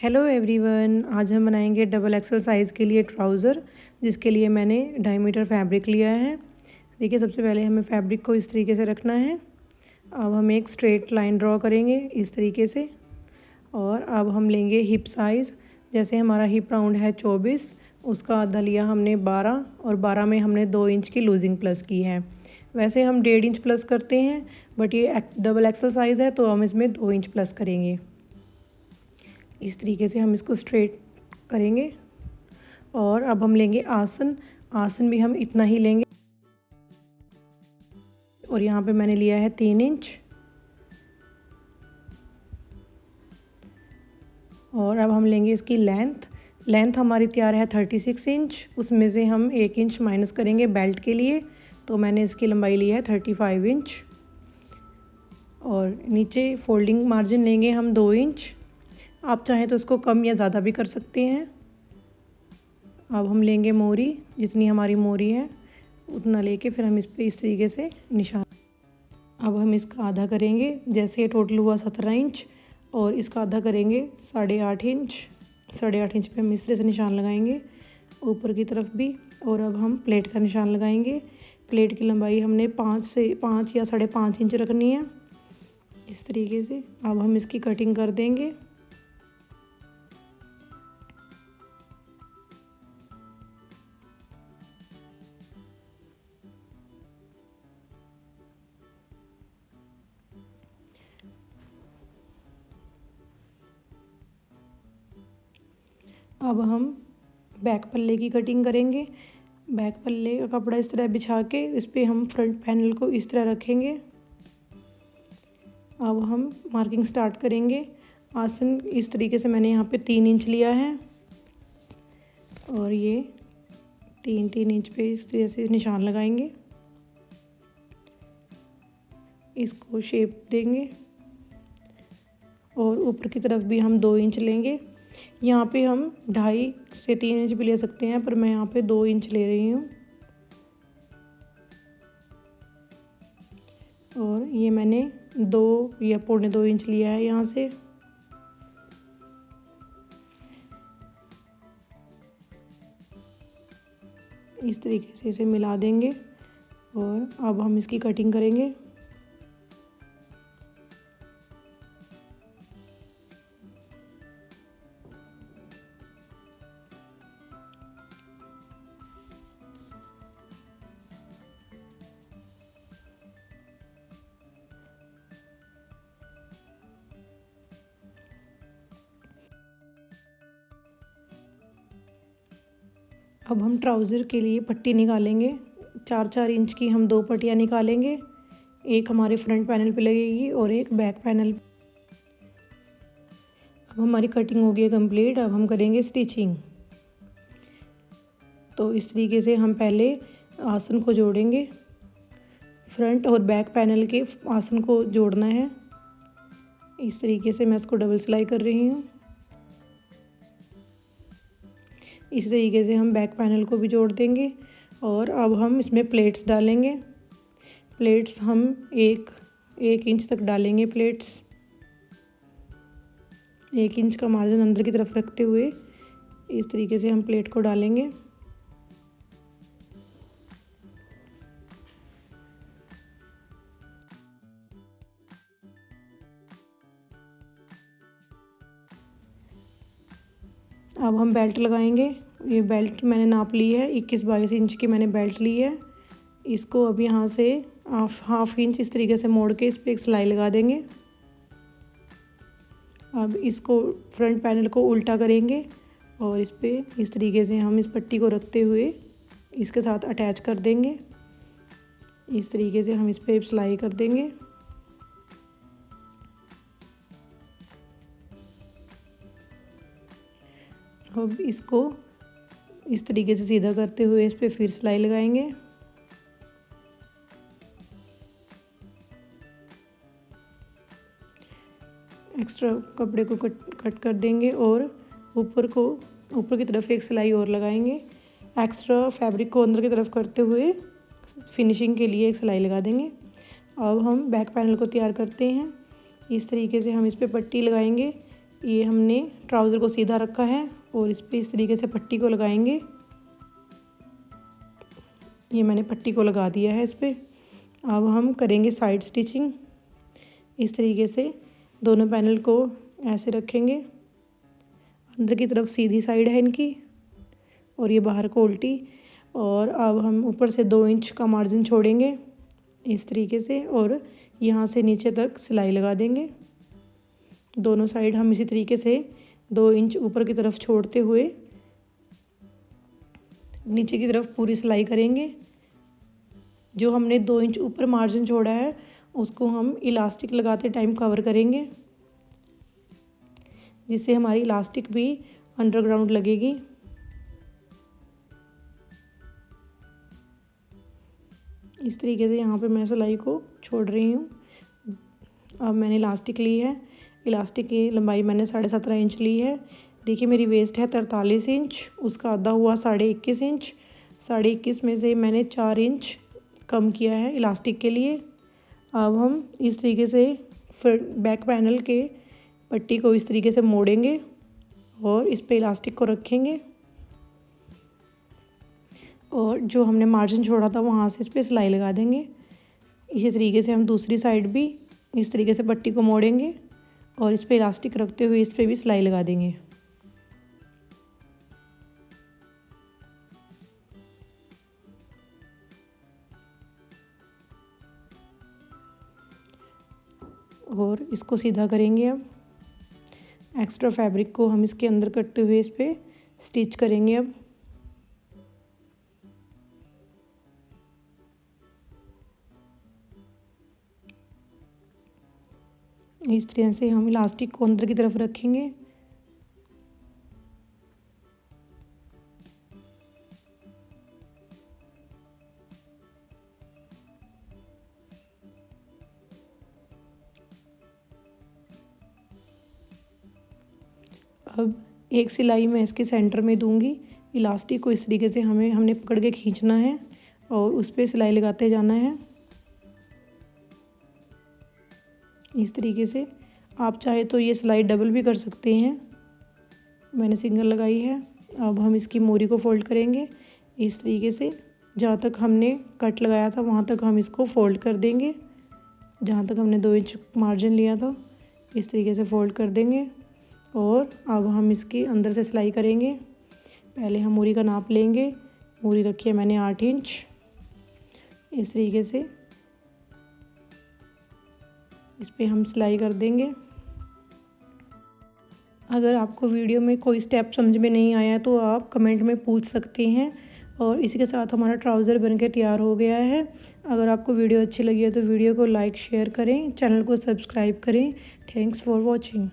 Hello everyone, आज हम बनाएंगे डबल एक्सल साइज़ के लिए ट्राउज़र, जिसके लिए मैंने 2.5 मीटर फैब्रिक लिया है। देखिए, सबसे पहले हमें फैब्रिक को इस तरीके से रखना है। अब हम एक स्ट्रेट लाइन ड्रॉ करेंगे इस तरीके से। और अब हम लेंगे हिप साइज़। जैसे हमारा हिप राउंड है 24, उसका आधा लिया हमने 12 और 12 में हमने 2 इंच की लूजिंग प्लस की है। वैसे हम 1.5 इंच प्लस करते हैं, बट ये डबल एक्सल साइज़ है तो हम इसमें 2 इंच प्लस करेंगे। इस तरीके से हम इसको स्ट्रेट करेंगे। और अब हम लेंगे आसन। आसन भी हम इतना ही लेंगे। और यहाँ पे मैंने लिया है 3 इंच। और अब हम लेंगे इसकी लेंथ। लेंथ हमारी तैयार है 36 इंच। उसमें से हम 1 इंच माइनस करेंगे बेल्ट के लिए, तो मैंने इसकी लंबाई ली है 35 इंच। और नीचे फोल्डिंग मार्जिन लेंगे हम 2 इंच। आप चाहें तो इसको कम या ज़्यादा भी कर सकते हैं। अब हम लेंगे मोरी, जितनी हमारी मोरी है उतना लेके फिर हम इस पे इस तरीके से निशान। अब हम इसका आधा करेंगे। जैसे टोटल हुआ 17 इंच और इसका आधा करेंगे 8.5 इंच। 8.5 इंच पे हम इस तरह से निशान लगाएंगे ऊपर की तरफ भी। और अब हम प्लेट का निशान लगाएंगे। प्लेट की लंबाई हमने 5 या 5.5 इंच रखनी है इस तरीके से। अब हम इसकी कटिंग कर देंगे। अब हम बैक पल्ले की कटिंग करेंगे। बैक पल्ले का कपड़ा इस तरह बिछा के इस पर हम फ्रंट पैनल को इस तरह रखेंगे। अब हम मार्किंग स्टार्ट करेंगे। आसन इस तरीके से मैंने यहाँ पे 3 इंच लिया है और ये 3 इंच पे इस तरह से निशान लगाएंगे। इसको शेप देंगे और ऊपर की तरफ भी हम 2 इंच लेंगे। यहाँ पे हम 2.5 से 3 इंच भी ले सकते हैं, पर मैं यहाँ पे 2 इंच ले रही हूँ। और ये मैंने 2 या 2.25 इंच लिया है यहाँ से। इस तरीके से इसे मिला देंगे और अब हम इसकी कटिंग करेंगे। अब हम ट्राउज़र के लिए पट्टी निकालेंगे। 4-4 इंच की हम 2 पट्टियाँ निकालेंगे। एक हमारे फ्रंट पैनल पे लगेगी और एक बैक पैनल। अब हमारी कटिंग हो गई है कंप्लीट। अब हम करेंगे स्टिचिंग। तो इस तरीके से हम पहले आसन को जोड़ेंगे। फ्रंट और बैक पैनल के आसन को जोड़ना है। इस तरीके से मैं इसको डबल सिलाई कर रही हूँ। इस तरीके से हम बैक पैनल को भी जोड़ देंगे। और अब हम इसमें प्लेट्स डालेंगे। प्लेट्स हम एक इंच तक डालेंगे। प्लेट्स 1 इंच का मार्जिन अंदर की तरफ रखते हुए इस तरीके से हम प्लेट को डालेंगे। अब हम बेल्ट लगाएंगे। ये बेल्ट मैंने नाप ली है, 21-22 इंच की मैंने बेल्ट ली है। इसको अब यहाँ से हाफ इंच इस तरीके से मोड़ के इस पर एक सिलाई लगा देंगे। अब इसको फ्रंट पैनल को उल्टा करेंगे और इस पर इस तरीके से हम इस पट्टी को रखते हुए इसके साथ अटैच कर देंगे। इस तरीके से हम इस पर सिलाई कर देंगे। अब इसको इस तरीके से सीधा करते हुए इस पर फिर सिलाई लगाएंगे। एक्स्ट्रा कपड़े को कट कर देंगे और ऊपर की तरफ एक सिलाई और लगाएंगे। एक्स्ट्रा फैब्रिक को अंदर की तरफ करते हुए फिनिशिंग के लिए एक सिलाई लगा देंगे। अब हम बैक पैनल को तैयार करते हैं। इस तरीके से हम इस पर पट्टी लगाएंगे। ये हमने ट्राउज़र को सीधा रखा है और इस पर इस तरीके से पट्टी को लगाएंगे। ये मैंने पट्टी को लगा दिया है इस पर। अब हम करेंगे साइड स्टिचिंग। इस तरीके से दोनों पैनल को ऐसे रखेंगे, अंदर की तरफ सीधी साइड है इनकी और ये बाहर को उल्टी। और अब हम ऊपर से 2 इंच का मार्जिन छोड़ेंगे इस तरीके से और यहाँ से नीचे तक सिलाई लगा देंगे। दोनों साइड हम इसी तरीके से 2 इंच ऊपर की तरफ छोड़ते हुए नीचे की तरफ पूरी सिलाई करेंगे। जो हमने 2 इंच ऊपर मार्जिन छोड़ा है उसको हम इलास्टिक लगाते टाइम कवर करेंगे, जिससे हमारी इलास्टिक भी अंडरग्राउंड लगेगी। इस तरीके से यहाँ पे मैं सिलाई को छोड़ रही हूँ। अब मैंने इलास्टिक ली है। इलास्टिक की लंबाई मैंने 17.5 इंच ली है। देखिए मेरी वेस्ट है 43 इंच, उसका आधा हुआ 21.5 इंच। 21.5 में से मैंने 4 इंच कम किया है इलास्टिक के लिए। अब हम इस तरीके से फ्रंट बैक पैनल के पट्टी को इस तरीके से मोड़ेंगे और इस पे इलास्टिक को रखेंगे और जो हमने मार्जिन छोड़ा था वहाँ से इस पर सिलाई लगा देंगे। इसी तरीके से हम दूसरी साइड भी इस तरीके से पट्टी को मोड़ेंगे और इस पर इलास्टिक रखते हुए इस पर भी सिलाई लगा देंगे। और इसको सीधा करेंगे। अब एक्स्ट्रा फैब्रिक को हम इसके अंदर करते हुए इस पर स्टिच करेंगे। अब इस तरह से हम इलास्टिक को अंदर की तरफ रखेंगे। अब एक सिलाई मैं इसके सेंटर में दूंगी। इलास्टिक को इस तरीके से हमने पकड़ के खींचना है और उस पर सिलाई लगाते जाना है इस तरीके से। आप चाहे तो ये सिलाई डबल भी कर सकते हैं, मैंने सिंगल लगाई है। अब हम इसकी मोरी को फोल्ड करेंगे इस तरीके से। जहाँ तक हमने कट लगाया था वहाँ तक हम इसको फोल्ड कर देंगे। जहाँ तक हमने 2 इंच मार्जिन लिया था इस तरीके से फोल्ड कर देंगे और अब हम इसके अंदर से सिलाई करेंगे। पहले हम मोरी का नाप लेंगे। मोरी रखी है मैंने 8 इंच। इस तरीके से इस पर हम सिलाई कर देंगे। अगर आपको वीडियो में कोई स्टेप समझ में नहीं आया तो आप कमेंट में पूछ सकते हैं। और इसी के साथ हमारा ट्राउज़र बनके तैयार हो गया है। अगर आपको वीडियो अच्छी लगी है तो वीडियो को लाइक शेयर करें, चैनल को सब्सक्राइब करें। Thanks for watching.